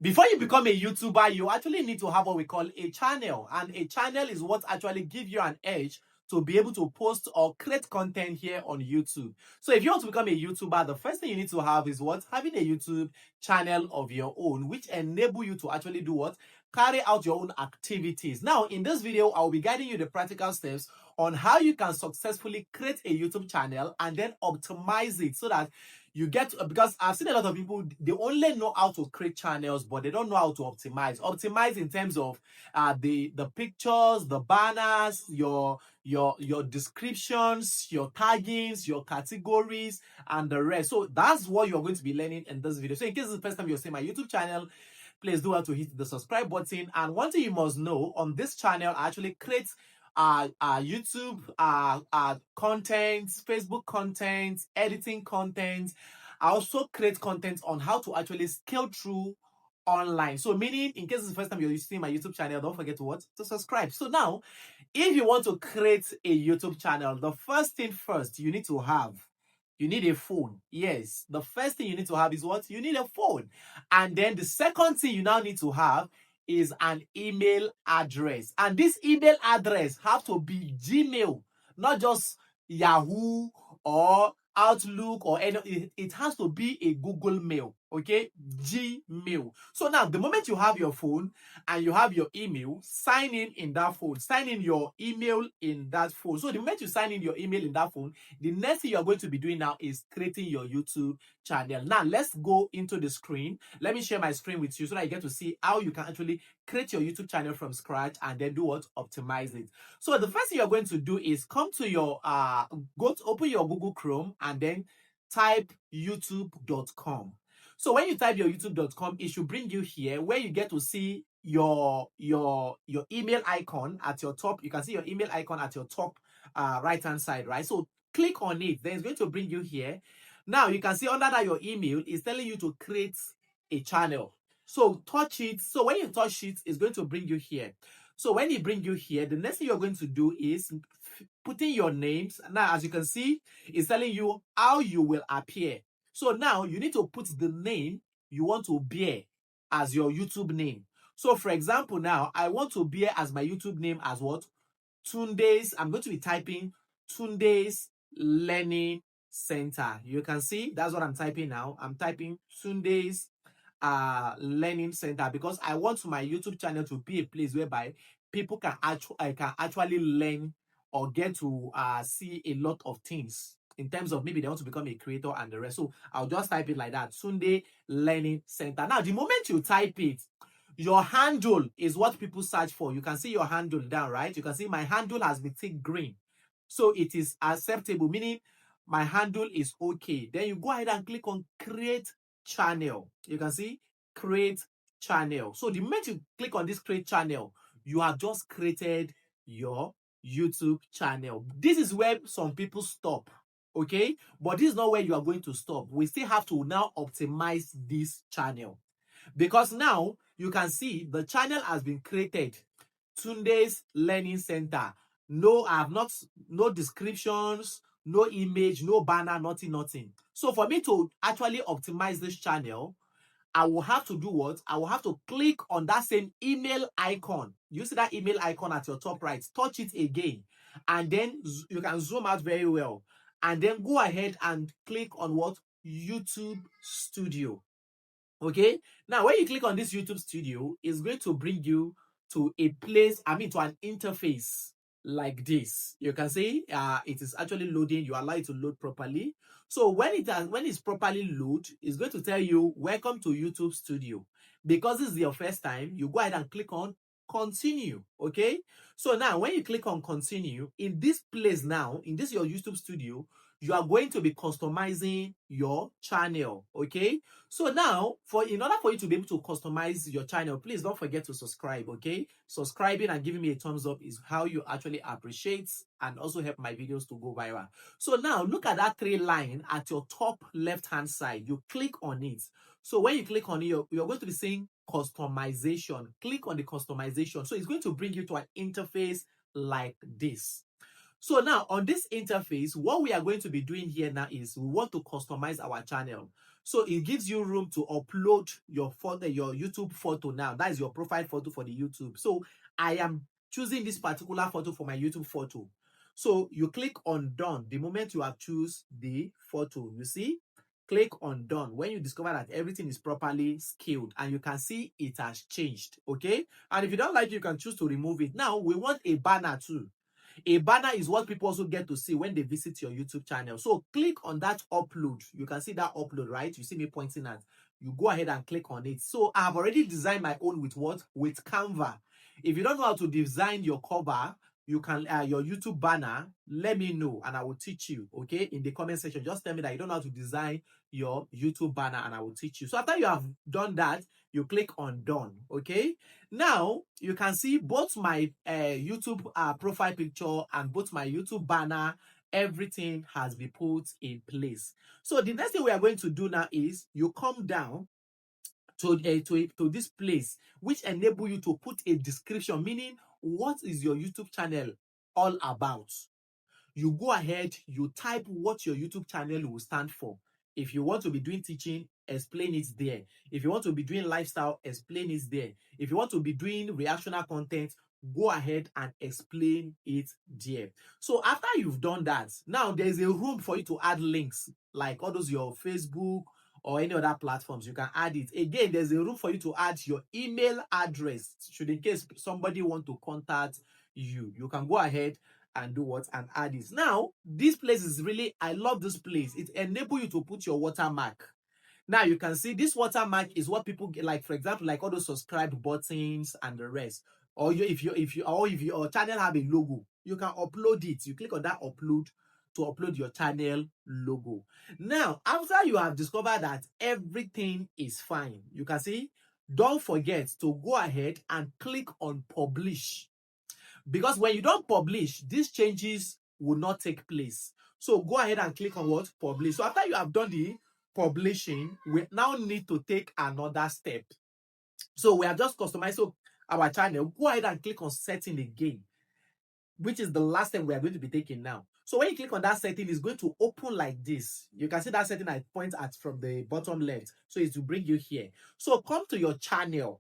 Before you become a YouTuber, you actually need to have what we call a channel. And a channel is what actually gives you an edge to be able to post or create content here on YouTube. So if you want to become a YouTuber, the first thing you need to have is what? Having a YouTube channel of your own, which enable you to actually do what? Carry out your own activities. Now, in this video, I'll be guiding you the practical steps on how you can successfully create a YouTube channel and then optimize it so that you get, because I've seen a lot of people, they only know how to create channels, but they don't know how to optimize in terms of the pictures, the banners, your descriptions, your taggings, your categories, and the rest. So that's what you're going to be learning in this video. So in case it's the first time you're seeing my YouTube channel, please do have to hit the subscribe button. And one thing you must know, on this channel, I actually create YouTube content, Facebook content, editing content. I also create content on how to actually scale through online. So meaning, in case it's the first time you're seeing my YouTube channel, don't forget to what? To subscribe. So now, if you want to create a YouTube channel, the first thing first you need to have, you need a phone. Yes, the first thing you need to have is what? You need a phone. And then the second thing you now need to have is an email address. And this email address have to be Gmail, not just Yahoo or Outlook or any. It has to be a Google Mail, okay? Gmail. So now, the moment you have your phone and you have your email, sign in that phone. Sign in your email in that phone. So the moment you sign in your email in that phone, the next thing you're going to be doing now is creating your YouTube channel. Now, let's go into the screen. Let me share my screen with you so that you get to see how you can actually create your YouTube channel from scratch and then do what? Optimize it. So the first thing you're going to do is come to your open your Google Chrome and then type youtube.com. So when you type your youtube.com, it should bring you here where you get to see your email icon at your top. You can see your email icon at your top right hand side, right? So click on it, then it's going to bring you here. Now you can see under that your email is telling you to create a channel. So touch it. So when you touch it, it's going to bring you here. So when it bring you here, the next thing you're going to do is put in your names. Now, as you can see, it's telling you how you will appear. So now you need to put the name you want to bear as your YouTube name. So for example, now I want to bear as my YouTube name as what? Tunde's. I'm going to be typing Tunde's Learning Center. You can see that's what I'm typing now. I'm typing Tunde's Learning Center because I want my YouTube channel to be a place whereby people can actually learn or get to see a lot of things in terms of maybe they want to become a creator and the rest. So I'll just type it like that, Sunday Learning Center. Now, the moment you type it, your handle is what people search for. You can see your handle down, right? You can see my handle has been ticked green. So it is acceptable, meaning my handle is okay. Then you go ahead and click on create channel. You can see create channel. So the moment you click on this create channel, you have just created your YouTube channel. This is where some people stop, okay? But this is not where you are going to stop. We still have to now optimize this channel because now you can see the channel has been created. Tunde's Learning Center. No, I have not, no descriptions, no image, no banner, nothing. So for me to actually optimize this channel, I will have to do what? I will have to click on that same email icon. You see that email icon at your top right, touch it again, and then you can zoom out very well. And then go ahead and click on what? YouTube Studio. Okay, now when you click on this YouTube Studio, it's going to bring you to a place, to an interface like this. You can see it is actually loading. You allow it to load properly. So when it's properly loaded, it's going to tell you welcome to YouTube Studio. Because this is your first time, you go ahead and click on continue. Okay, so now when you click on continue, in this place now, in this your YouTube Studio, you are going to be customizing your channel. Okay, so now, in order for you to be able to customize your channel, please don't forget to subscribe, okay? Subscribing and giving me a thumbs up is how you actually appreciate and also help my videos to go viral. So now, look at that three line at your top left-hand side. You click on it. So when you click on it, you're going to be seeing customization. Click on the customization. So it's going to bring you to an interface like this. So now on this interface, what we are going to be doing here now is we want to customize our channel. So it gives you room to upload your photo, your YouTube photo now. That is your profile photo for the YouTube. So I am choosing this particular photo for my YouTube photo. So you click on done the moment you have choose the photo. You see, click on done when you discover that everything is properly scaled, and you can see it has changed. Okay, and if you don't like it, you can choose to remove it. Now we want a banner too. A banner is what people also get to see when they visit your YouTube channel. So click on that upload. You can see that upload, right? You see me pointing at. You go ahead and click on it. So I've already designed my own with what? With Canva. If you don't know how to design your cover, you can your YouTube banner, let me know and I will teach you. Okay, in the comment section, just tell me that you don't know how to design your YouTube banner and I will teach you. So after you have done that, you click on done. Okay, now you can see both my YouTube profile picture and both my YouTube banner. Everything has been put in place. So the next thing we are going to do now is you come down to this place which enable you to put a description, meaning what is your YouTube channel all about. You go ahead, you type what your YouTube channel will stand for. If you want to be doing teaching, explain it there. If you want to be doing lifestyle, explain it there. If you want to be doing reactional content, go ahead and explain it there. So after you've done that, now there's a room for you to add links, like all those your Facebook or any other platforms. You can add it. Again, there's a room for you to add your email address. Should in case somebody want to contact you, you can go ahead and do what and add this. Now this place is really, I love this place. It enables you to put your watermark. Now you can see this watermark is what people get, like for example, like all those subscribe buttons and the rest. Or if your channel have a logo, you can upload it. You click on that upload to upload your channel logo. Now after you have discovered that everything is fine, you can see, don't forget to go ahead and click on publish. Because when you don't publish, these changes will not take place. So go ahead and click on what? Publish. So after you have done the publishing, we now need to take another step. So we have just customized our channel. Go ahead and click on setting again, which is the last step we are going to be taking now. So when you click on that setting, it's going to open like this. You can see that setting I point at from the bottom left. So it's to bring you here. So come to your channel.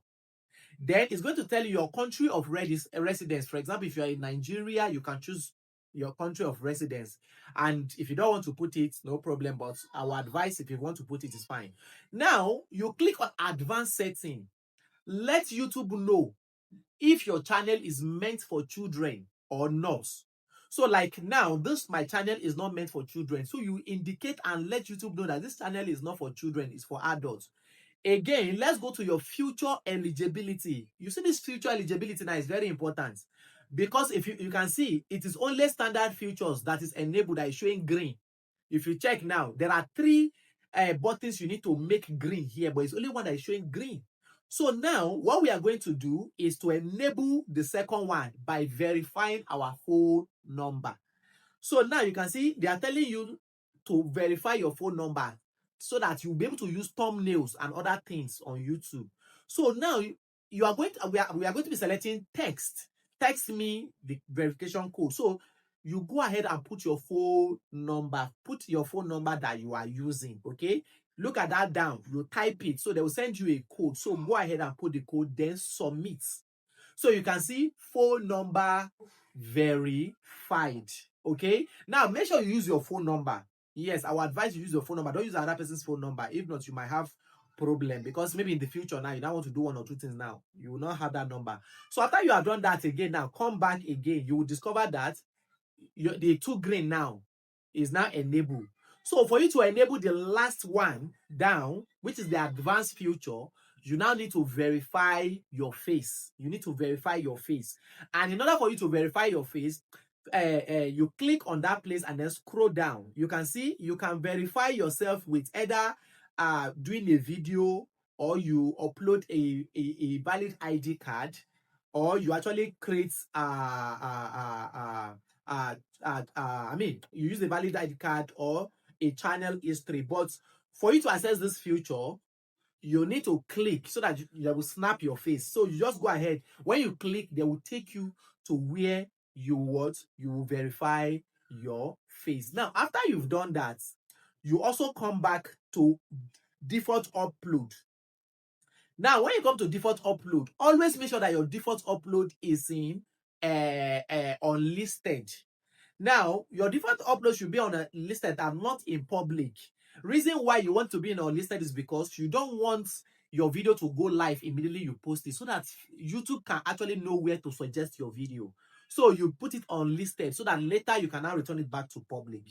Then it's going to tell you your country of residence. For example, if you're in Nigeria, you can choose your country of residence. And if you don't want to put it, no problem. But our advice, if you want to put it, is fine. Now, you click on advanced setting. Let YouTube know if your channel is meant for children or not. So like now, my channel is not meant for children. So you indicate and let YouTube know that this channel is not for children, it's for adults. Again, let's go to your future eligibility. You see this future eligibility now is very important because if you can see, it is only standard features that is enabled that is showing green. If you check now, there are three buttons you need to make green here, but it's only one that is showing green. So now what we are going to do is to enable the second one by verifying our phone number. So now you can see they are telling you to verify your phone number so that you'll be able to use thumbnails and other things on YouTube. So now you are going to, we are going to be selecting text. Text me the verification code. So you go ahead and put your phone number. Put your phone number that you are using. Okay. Look at that down. You type it. So they will send you a code. So go ahead and put the code, then submit. So you can see phone number verified. Okay. Now make sure you use your phone number. Yes, I would advise you use your phone number. Don't use another person's phone number. If not, you might have problem because maybe in the future now you don't want to do one or two things now. You will not have that number. So after you have done that again, now come back again. You will discover that the two green now is now enabled. So for you to enable the last one down, which is the advanced feature, you now need to verify your face. You need to verify your face. And in order for you to verify your face, you click on that place and then scroll down. You can see you can verify yourself with either doing a video or you upload a valid ID card or you actually create I mean, you use a valid ID card or a channel history. But for you to access this feature, you need to click so that they will snap your face. So you just go ahead. When you click, they will take you to where you what? You will verify your face. Now, after you've done that, you also come back to default upload. Now, when you come to default upload, always make sure that your default upload is in unlisted. Now, your default upload should be on a listed and not in public. Reason why you want to be in unlisted is because you don't want your video to go live immediately you post it, so that YouTube can actually know where to suggest your video. So you put it unlisted so that later you can now return it back to public.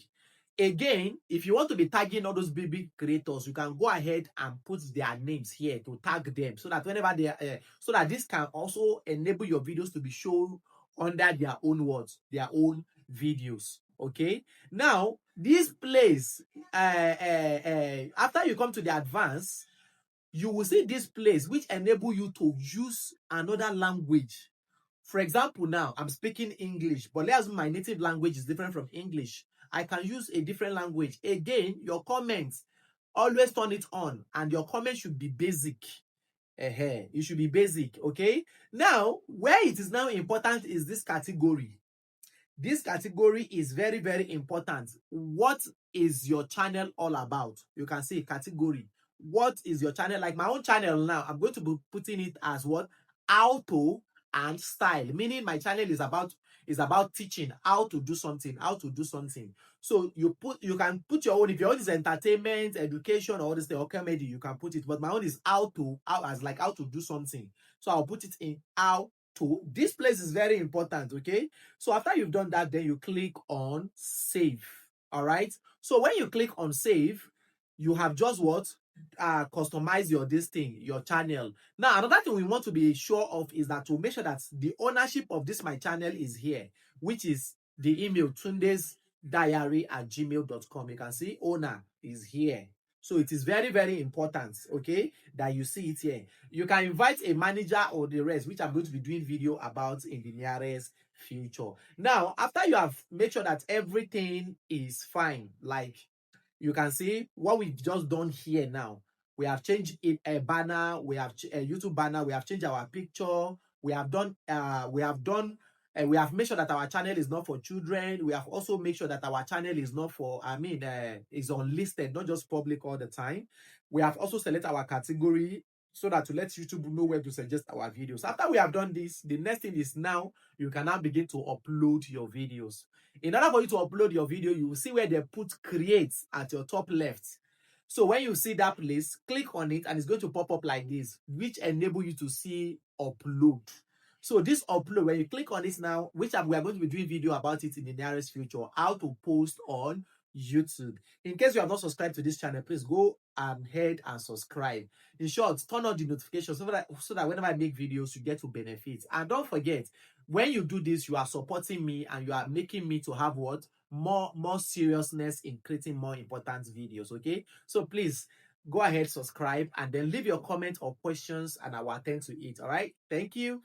Again, if you want to be tagging all those big creators, you can go ahead and put their names here to tag them, so that whenever they so that this can also enable your videos to be shown under their own words, their own videos. Okay, now this place, after you come to the advanced, you will see this place which enable you to use another language. For example, now I'm speaking English, but let's assume my native language is different from English. I can use a different language. Again, your comments, always turn it on, and your comment should be basic. It should be basic. Okay, now where it is now important is this category. This category is very, very important. What is your channel all about? You can see category. What is your channel? Like my own channel now, I'm going to be putting it as what? Auto and style. Meaning my channel is about teaching how to do something, how to do something. So you can put your own. If your own is entertainment, education, or all this thing, or comedy, you can put it. But my own is how to do something. So I'll put it in how to. This place is very important. Okay. So after you've done that, then you click on save. All right. So when you click on save, you have just what? Customize your channel. Now, another thing we want to be sure of is that to make sure that the ownership of this my channel is here, which is the email tundesdiary@gmail.com. You can see owner is here. So it is very, very important, okay, that you see it here. You can invite a manager or the rest, which I'm going to be doing video about in the nearest future. Now, after you have made sure that everything is fine, like you can see what we've just done here now. We have changed it, a banner, we have a YouTube banner, we have changed our picture, we have made sure that our channel is not for children. We have also made sure that our channel is not for, is unlisted, not just public all the time. We have also selected our category so that to let YouTube know where to suggest our videos. After we have done this, the next thing is now you can now begin to upload your videos. In order for you to upload your video, you will see where they put create at your top left. So when you see that place, click on it and it's going to pop up like this, which enable you to see upload. So this upload, when you click on this now, we are going to be doing video about it in the nearest future, how to post on YouTube. In case you have not subscribed to this channel, please go ahead and subscribe. In short, turn on the notifications so that whenever I make videos, you get to benefit. And don't forget, when you do this, you are supporting me and you are making me to have what? More seriousness in creating more important videos. Okay, so please go ahead, subscribe, and then leave your comment or questions and I will attend to it. All right, thank you.